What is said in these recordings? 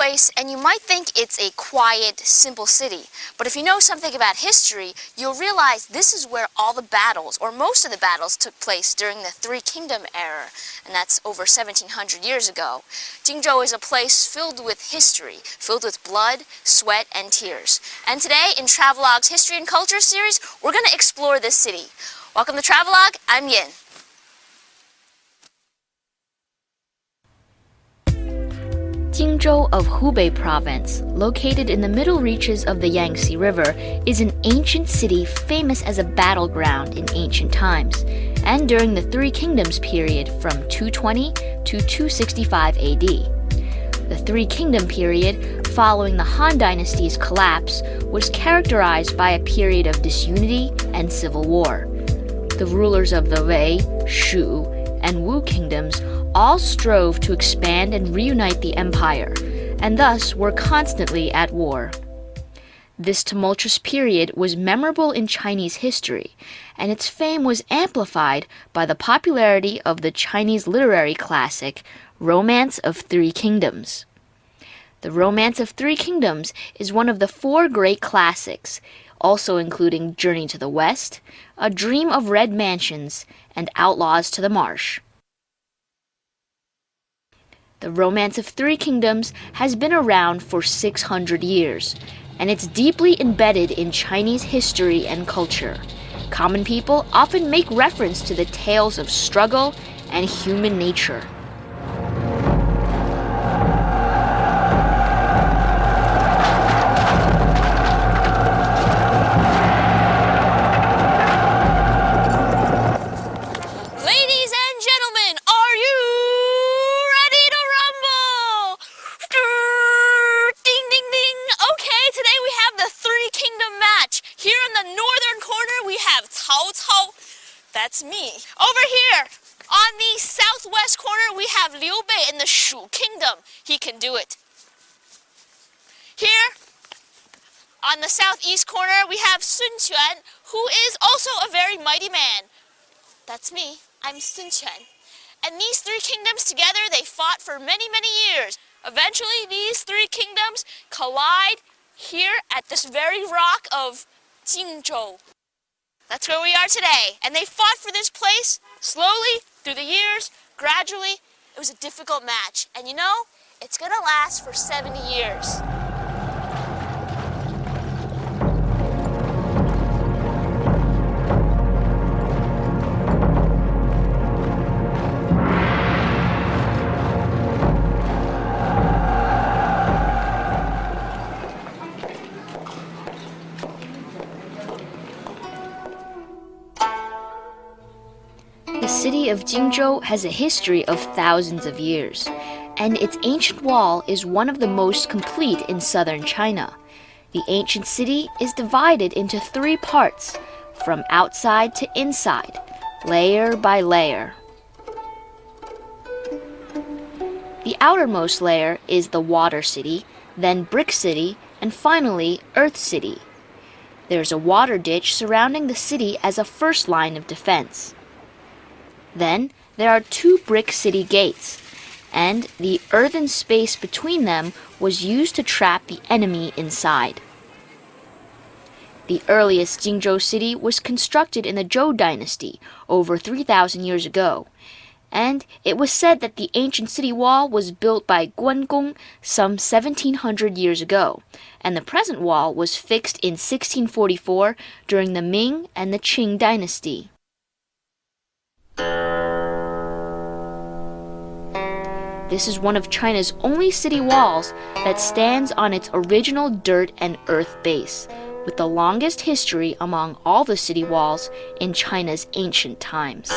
place and you might think it's a quiet, simple city. But if you know something about history, you'll realize this is where all the battles, or most of the battles, took place during the Three Kingdom era, and that's over 1700 years ago. Jingzhou is a place filled with history, filled with blood, sweat, and tears. And today, in Travelogue's History and Culture series, we're going to explore this city. Welcome to Travelogue, I'm Yin. Jingzhou of Hubei province, located in the middle reaches of the Yangtze River, is an ancient city famous as a battleground in ancient times, and during the Three Kingdoms period from 220 to 265 AD. The Three Kingdom period, following the Han Dynasty's collapse, was characterized by a period of disunity and civil war. The rulers of the Wei, Shu, and Wu kingdoms all strove to expand and reunite the empire, and thus were constantly at war. This tumultuous period was memorable in Chinese history, and its fame was amplified by the popularity of the Chinese literary classic Romance of Three Kingdoms. The Romance of Three Kingdoms is one of the four great classics, also including Journey to the West, A Dream of Red Mansions, and Outlaws to the Marsh. The Romance of Three Kingdoms has been around for 600 years, and it's deeply embedded in Chinese history and culture. Common people often make reference to the tales of struggle and human nature. That's me. Over here, on the southwest corner, we have Liu in the Shu Kingdom. He can do it. Here, on the southeast corner, we have Sun Quan, who is also a very mighty man. That's me. I'm Sun Quan. And these three kingdoms together, they fought for many, many years. Eventually, these three kingdoms collide here at this very rock of Jingzhou. That's where we are today. And they fought for this place slowly, through the years, gradually. It was a difficult match. And you know, it's gonna last for 70 years. The city of Jingzhou has a history of thousands of years, and its ancient wall is one of the most complete in southern China. The ancient city is divided into three parts, from outside to inside, layer by layer. The outermost layer is the Water City, then Brick City, and finally Earth City. There's a water ditch surrounding the city as a first line of defense. Then there are two brick city gates, and the earthen space between them was used to trap the enemy inside. The earliest Jingzhou city was constructed in the Zhou dynasty over 3,000 years ago, and it was said that the ancient city wall was built by Guangong some 1,700 years ago, and the present wall was fixed in 1644 during the Ming and the Qing dynasty. This is one of China's only city walls that stands on its original dirt and earth base, with the longest history among all the city walls in China's ancient times.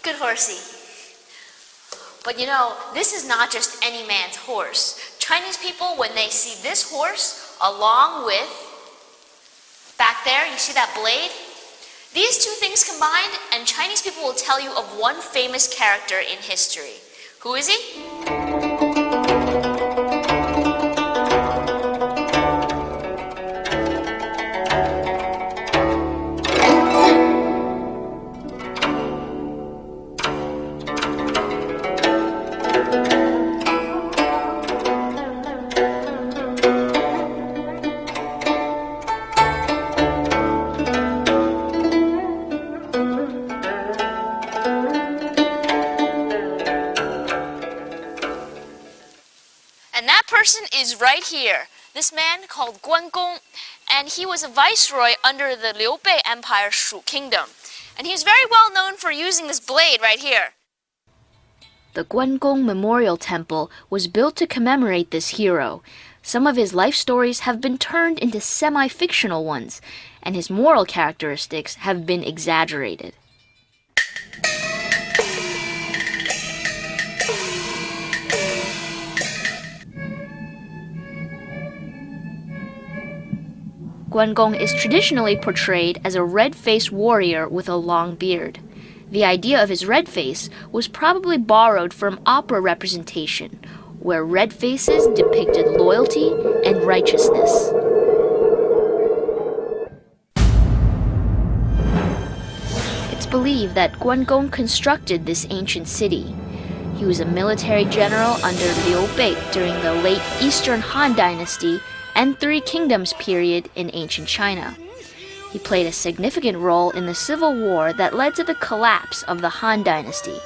Good horsey. But you know, this is not just any man's horse. Chinese people, when they see this horse, along with, back there, you see that blade? These two things combined, and Chinese people will tell you of one famous character in history. Who is he? And that person is right here. This man called Guan Gong, and he was a viceroy under the Liu Bei Empire Shu Kingdom. And he is very well known for using this blade right here. The Guangong Memorial Temple was built to commemorate this hero. Some of his life stories have been turned into semi-fictional ones, and his moral characteristics have been exaggerated. Guangong is traditionally portrayed as a red-faced warrior with a long beard. The idea of his red face was probably borrowed from opera representation, where red faces depicted loyalty and righteousness. It's believed that Guangong constructed this ancient city. He was a military general under Liu Bei during the late Eastern Han Dynasty and Three Kingdoms period in ancient China. He played a significant role in the civil war that led to the collapse of the Han Dynasty,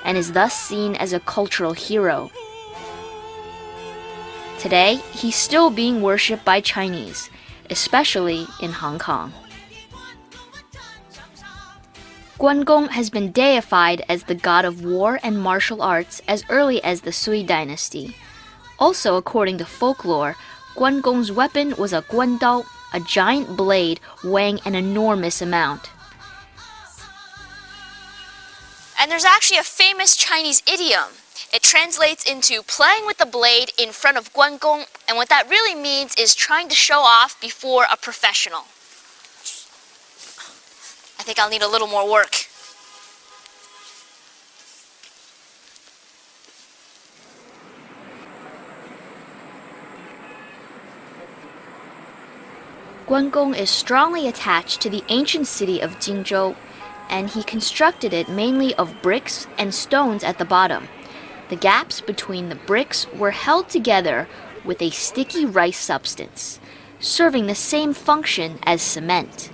and is thus seen as a cultural hero. Today, he's still being worshipped by Chinese, especially in Hong Kong. Guangong has been deified as the god of war and martial arts as early as the Sui Dynasty. Also, according to folklore, Guangong's weapon was a guandao, a giant blade weighing an enormous amount. And there's actually a famous Chinese idiom. It translates into playing with the blade in front of Guangong, and what that really means is trying to show off before a professional. I think I'll need a little more work. Guangong is strongly attached to the ancient city of Jingzhou, and he constructed it mainly of bricks and stones at the bottom. The gaps between the bricks were held together with a sticky rice substance, serving the same function as cement.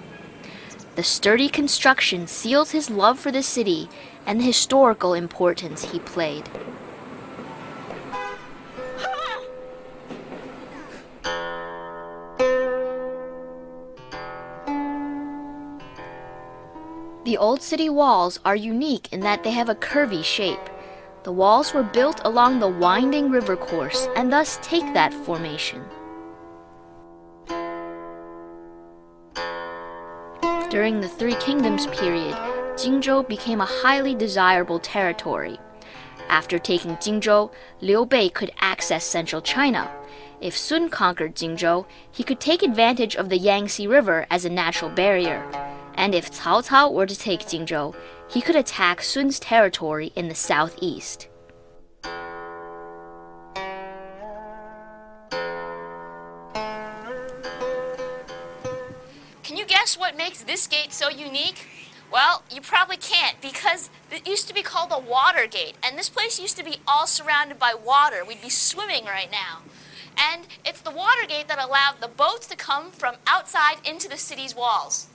The sturdy construction seals his love for the city and the historical importance he played. The old city walls are unique in that they have a curvy shape. The walls were built along the winding river course and thus take that formation. During the Three Kingdoms period, Jingzhou became a highly desirable territory. After taking Jingzhou, Liu Bei could access central China. If Sun conquered Jingzhou, he could take advantage of the Yangtze River as a natural barrier. And if Cao Cao were to take Jingzhou, he could attack Sun's territory in the southeast. Can you guess what makes this gate so unique? Well, you probably can't, because it used to be called a water gate, and this place used to be all surrounded by water. We'd be swimming right now. And it's the water gate that allowed the boats to come from outside into the city's walls.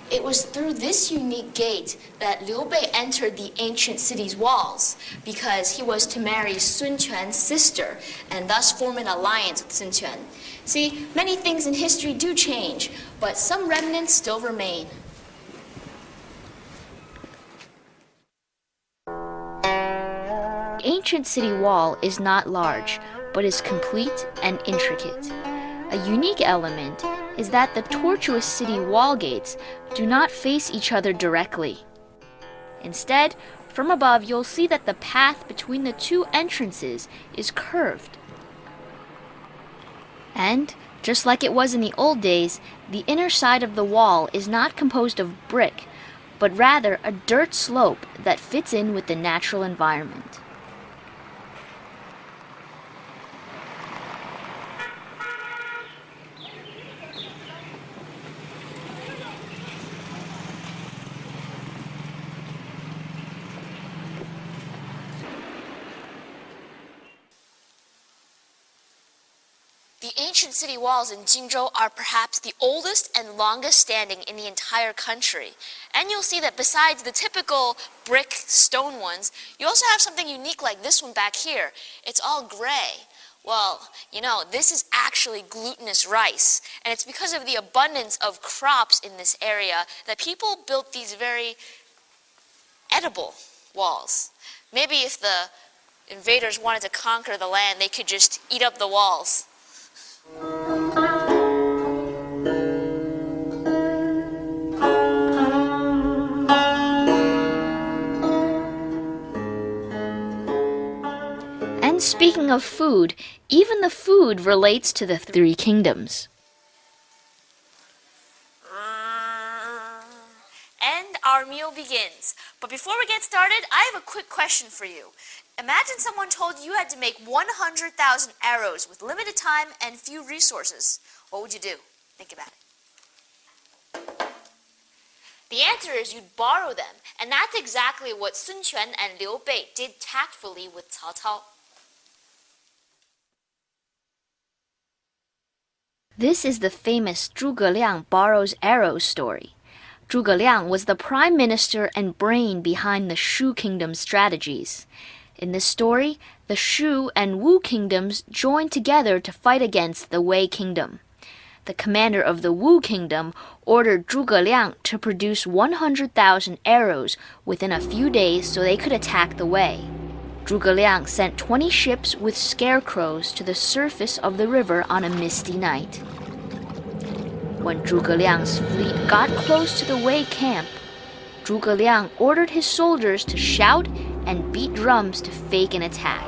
It was through this unique gate that Liu Bei entered the ancient city's walls, because he was to marry Sun Quan's sister and thus form an alliance with Sun Quan. See, many things in history do change, but some remnants still remain. The ancient city wall is not large, but is complete and intricate. A unique element is that the tortuous city wall gates do not face each other directly. Instead, from above you'll see that the path between the two entrances is curved. And, just like it was in the old days, The inner side of the wall is not composed of brick, but rather a dirt slope that fits in with the natural environment. The ancient city walls in Jingzhou are perhaps the oldest and longest standing in the entire country. And you'll see that besides the typical brick stone ones, you also have something unique like this one back here. It's all gray. Well, you know, this is actually glutinous rice, and it's because of the abundance of crops in this area that people built these very edible walls. Maybe if the invaders wanted to conquer the land, they could just eat up the walls. And speaking of food, even the food relates to the three kingdoms. And our meal begins. But before we get started, I have a quick question for you. Imagine someone told you had to make 100,000 arrows with limited time and few resources. What would you do? Think about it. The answer is you'd borrow them, and that's exactly what Sun Quan and Liu Bei did tactfully with Cao Cao. This is the famous Zhuge Liang borrows arrows story. Zhuge Liang was the prime minister and brain behind the Shu kingdom's strategies. In this story, the Shu and Wu kingdoms joined together to fight against the Wei kingdom. The commander of the Wu kingdom ordered Zhuge Liang to produce 100,000 arrows within a few days so they could attack the Wei. Zhuge Liang sent 20 ships with scarecrows to the surface of the river on a misty night. When Zhuge Liang's fleet got close to the Wei camp, Zhuge Liang ordered his soldiers to shout and beat drums to fake an attack.